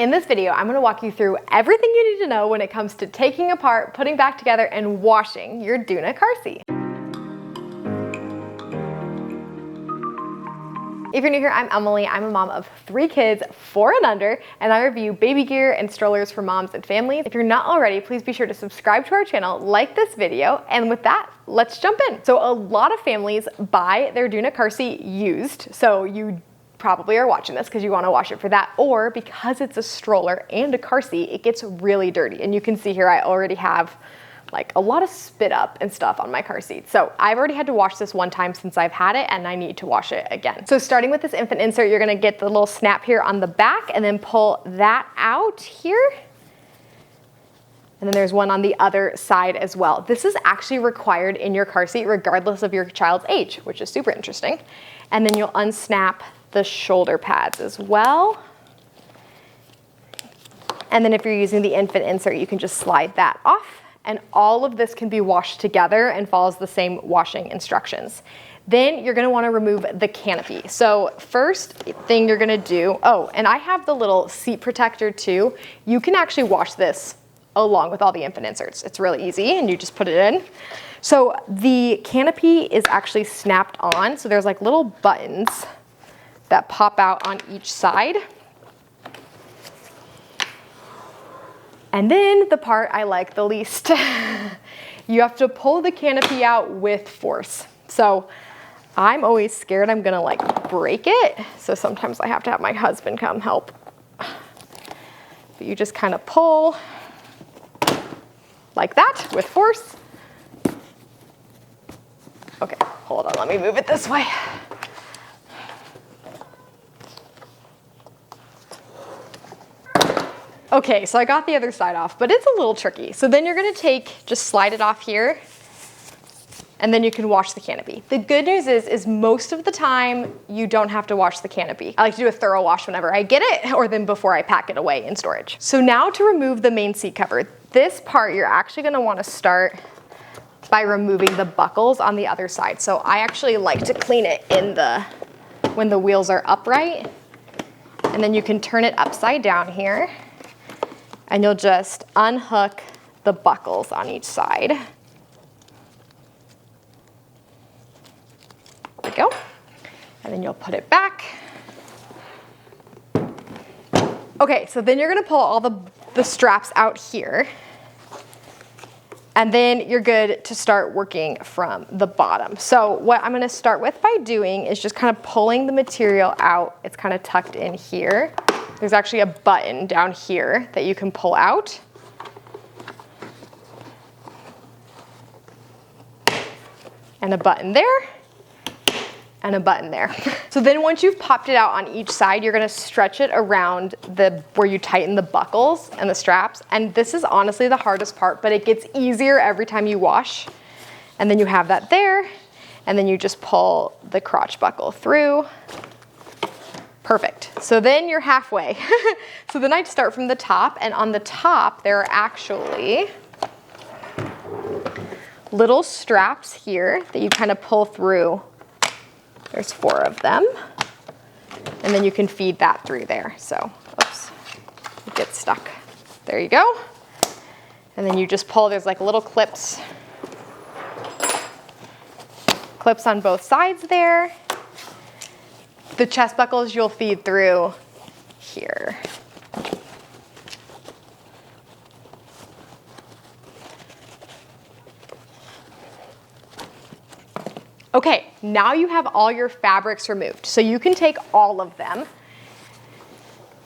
In this video, I'm gonna walk you through everything you need to know when it comes to taking apart, putting back together, and washing your Doona car seat. If you're new here, I'm Emily. I'm a mom of 3 kids, 4 and under, and I review baby gear and strollers for moms and families. If you're not already, please be sure to subscribe to our channel, like this video, and with that, let's jump in. So a lot of families buy their Doona car seat used, so you probably are watching this because you want to wash it for that, or because it's a stroller and a car seat, it gets really dirty. And you can see here I already have like a lot of spit up and stuff on my car seat. So I've already had to wash this one time since I've had it, and I need to wash it again. So starting with this infant insert, you're gonna get the little snap here on the back and then pull that out here. And then there's one on the other side as well. This is actually required in your car seat regardless of your child's age, which is super interesting. And then you'll unsnap the shoulder pads as well. And then if you're using the infant insert, you can just slide that off. And all of this can be washed together and follows the same washing instructions. Then you're gonna wanna remove the canopy. So first thing you're gonna do, oh, and I have the little seat protector too. You can actually wash this along with all the infant inserts. It's really easy and you just put it in. So the canopy is actually snapped on. So there's like little buttons that pop out on each side. And then the part I like the least. You have to pull the canopy out with force. So I'm always scared I'm gonna like break it. So sometimes I have to have my husband come help. But you just kind of pull like that with force. Okay, hold on, let me move it this way. Okay, so I got the other side off, but it's a little tricky. So then you're gonna just slide it off here, and then you can wash the canopy. The good news is most of the time, you don't have to wash the canopy. I like to do a thorough wash whenever I get it, or then before I pack it away in storage. So now to remove the main seat cover, this part you're actually gonna wanna start by removing the buckles on the other side. So I actually like to clean it when the wheels are upright, and then you can turn it upside down here, and you'll just unhook the buckles on each side. There we go. And then you'll put it back. Okay, so then you're gonna pull all the straps out here. And then you're good to start working from the bottom. So what I'm gonna start with by doing is just kind of pulling the material out. It's kind of tucked in here. There's actually a button down here that you can pull out. And a button there, and a button there. So then once you've popped it out on each side, you're gonna stretch it around where you tighten the buckles and the straps. And this is honestly the hardest part, but it gets easier every time you wash. And then you have that there, and then you just pull the crotch buckle through. Perfect. So then you're halfway. So then I'd start from the top, and on the top there are actually little straps here that you kind of pull through. There's 4 of them. And then you can feed that through there. So, oops, it gets stuck. There you go. And then you just pull, there's like little clips on both sides there. The chest buckles you'll feed through here. Okay, now you have all your fabrics removed. So you can take all of them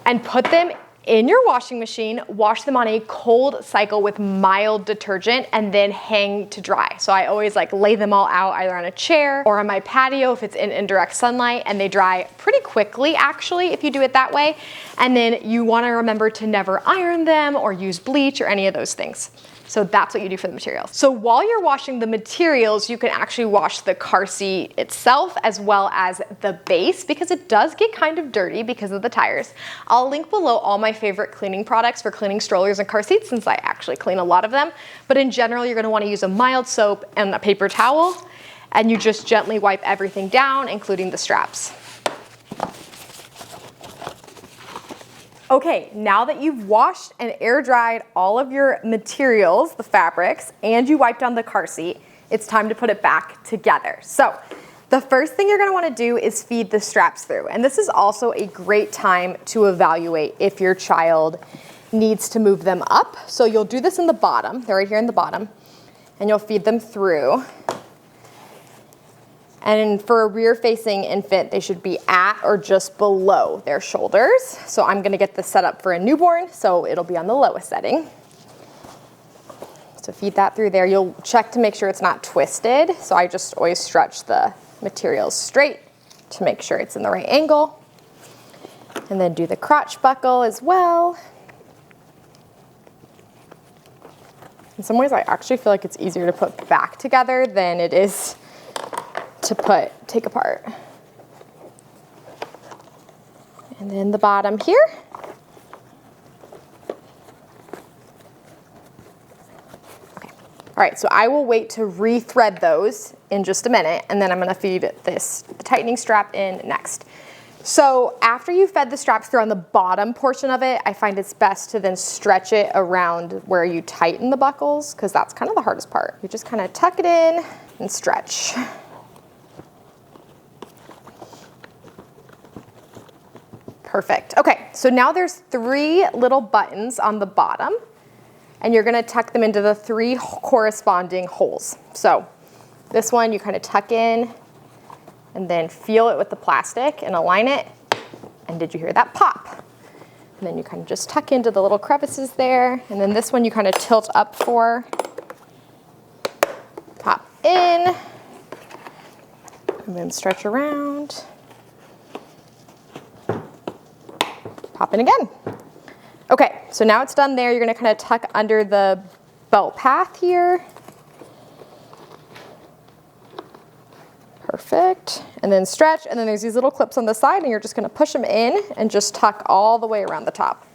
and put them in your washing machine, wash them on a cold cycle with mild detergent, and then hang to dry. So I always like lay them all out either on a chair or on my patio if it's in indirect sunlight, and they dry pretty quickly actually if you do it that way. And then you wanna remember to never iron them or use bleach or any of those things. So that's what you do for the materials. So while you're washing the materials, you can actually wash the car seat itself as well as the base, because it does get kind of dirty because of the tires. I'll link below all my favorite cleaning products for cleaning strollers and car seats, since I actually clean a lot of them. But in general, you're gonna wanna use a mild soap and a paper towel, and you just gently wipe everything down, including the straps. Okay, now that you've washed and air dried all of your materials, the fabrics, and you wiped down the car seat, it's time to put it back together. So the first thing you're gonna wanna do is feed the straps through. And this is also a great time to evaluate if your child needs to move them up. So you'll do this in the bottom, they're right here in the bottom, and you'll feed them through. And for a rear-facing infant, they should be at or just below their shoulders. So I'm gonna get this set up for a newborn, so it'll be on the lowest setting. So feed that through there. You'll check to make sure it's not twisted. So I just always stretch the materials straight to make sure it's in the right angle. And then do the crotch buckle as well. In some ways, I actually feel like it's easier to put back together than it is to take apart. And then the bottom here. Okay. All right, so I will wait to rethread those in just a minute, and then I'm gonna feed the tightening strap in next. So after you fed the straps through on the bottom portion of it, I find it's best to then stretch it around where you tighten the buckles, because that's kind of the hardest part. You just kind of tuck it in and stretch. Perfect. Okay, so now there's 3 little buttons on the bottom, and you're gonna tuck them into the 3 corresponding holes. So this one you kind of tuck in and then feel it with the plastic and align it. And did you hear that pop? And then you kind of just tuck into the little crevices there. And then this one you kind of tilt up for, pop in, and then stretch around. Pop in again. Okay, so now it's done there. You're gonna kind of tuck under the belt path here. Perfect. And then stretch, and then there's these little clips on the side, and you're just gonna push them in and just tuck all the way around the top.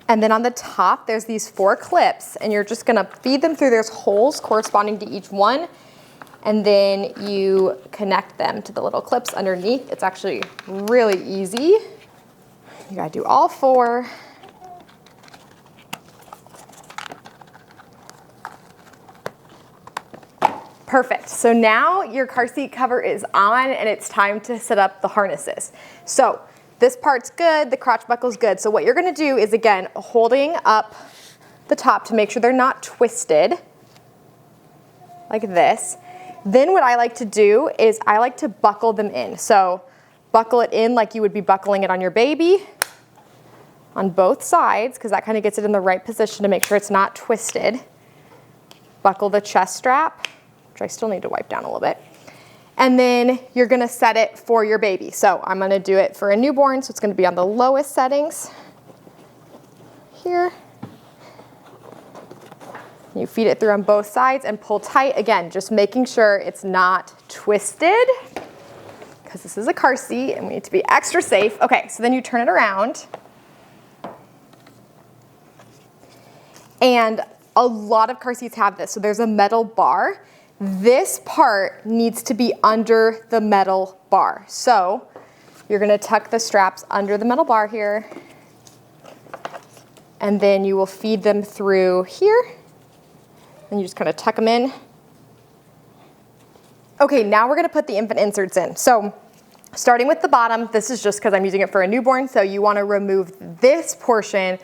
And then on the top, there's these 4 clips, and you're just gonna feed them through. There's holes corresponding to each one, and then you connect them to the little clips underneath. It's actually really easy. You gotta do all 4. Perfect. So now your car seat cover is on, and it's time to set up the harnesses. So this part's good, the crotch buckle's good. So what you're gonna do is, again, holding up the top to make sure they're not twisted, like this. Then what I like to do is I like to buckle them in. So buckle it in like you would be buckling it on your baby on both sides, because that kind of gets it in the right position to make sure it's not twisted. Buckle the chest strap, which I still need to wipe down a little bit. And then you're gonna set it for your baby. So I'm gonna do it for a newborn, so it's gonna be on the lowest settings here. You feed it through on both sides and pull tight. Again, just making sure it's not twisted, because this is a car seat and we need to be extra safe. Okay, so then you turn it around. And a lot of car seats have this. So there's a metal bar. This part needs to be under the metal bar. So you're gonna tuck the straps under the metal bar here, and then you will feed them through here, and you just kind of tuck them in. Okay, now we're gonna put the infant inserts in. So starting with the bottom, this is just because I'm using it for a newborn, so you wanna remove this portion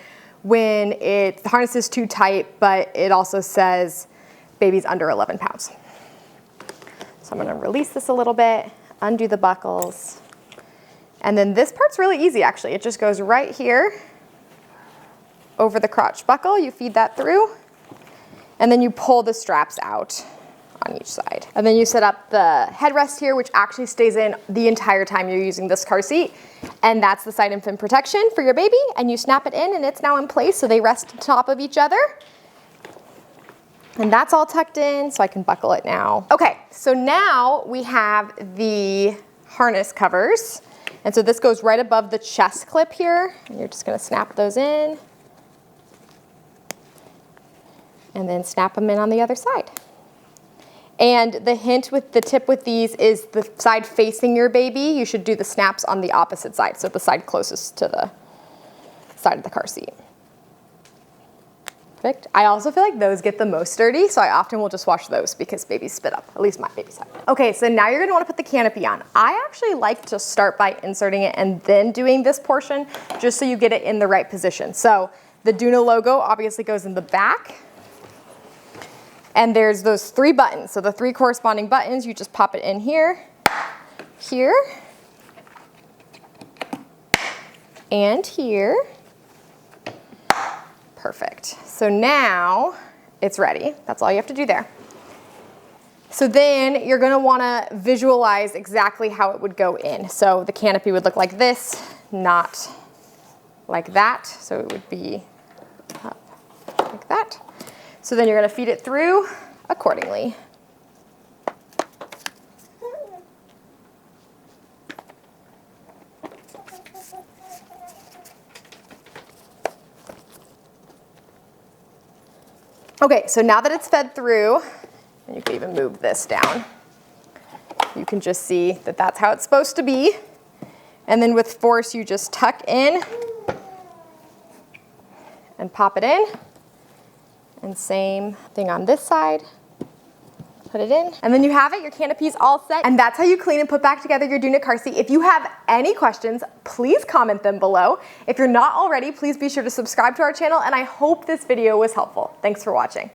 when the harness is too tight, but it also says baby's under 11 pounds. So I'm gonna release this a little bit, undo the buckles. And then this part's really easy, actually. It just goes right here over the crotch buckle. You feed that through, and then you pull the straps out on each side. And then you set up the headrest here, which actually stays in the entire time you're using this car seat. And that's the side infant protection for your baby. And you snap it in, and it's now in place, so they rest on top of each other. And that's all tucked in, so I can buckle it now. Okay, so now we have the harness covers. And so this goes right above the chest clip here. And you're just gonna snap those in. and then snap them in on the other side. And the hint with the tip with these is the side facing your baby, you should do the snaps on the opposite side, so the side closest to the side of the car seat. Perfect. I also feel like those get the most dirty, so I often will just wash those because babies spit up, at least my baby's have. Okay, so now you're gonna wanna put the canopy on. I actually like to start by inserting it and then doing this portion, just so you get it in the right position. So the Doona logo obviously goes in the back. And there's those 3 buttons. So the 3 corresponding buttons, you just pop it in here, here, and here. Perfect. So now it's ready. That's all you have to do there. So then you're gonna wanna visualize exactly how it would go in. So the canopy would look like this, not like that. So it would be up like that. So then you're gonna feed it through accordingly. Okay, so now that it's fed through, and you can even move this down, you can just see that that's how it's supposed to be. And then with force, you just tuck in and pop it in. And same thing on this side. Put it in. And then you have it, your canopy's all set. And that's how you clean and put back together your Doona car seat. If you have any questions, please comment them below. If you're not already, please be sure to subscribe to our channel, and I hope this video was helpful. Thanks for watching.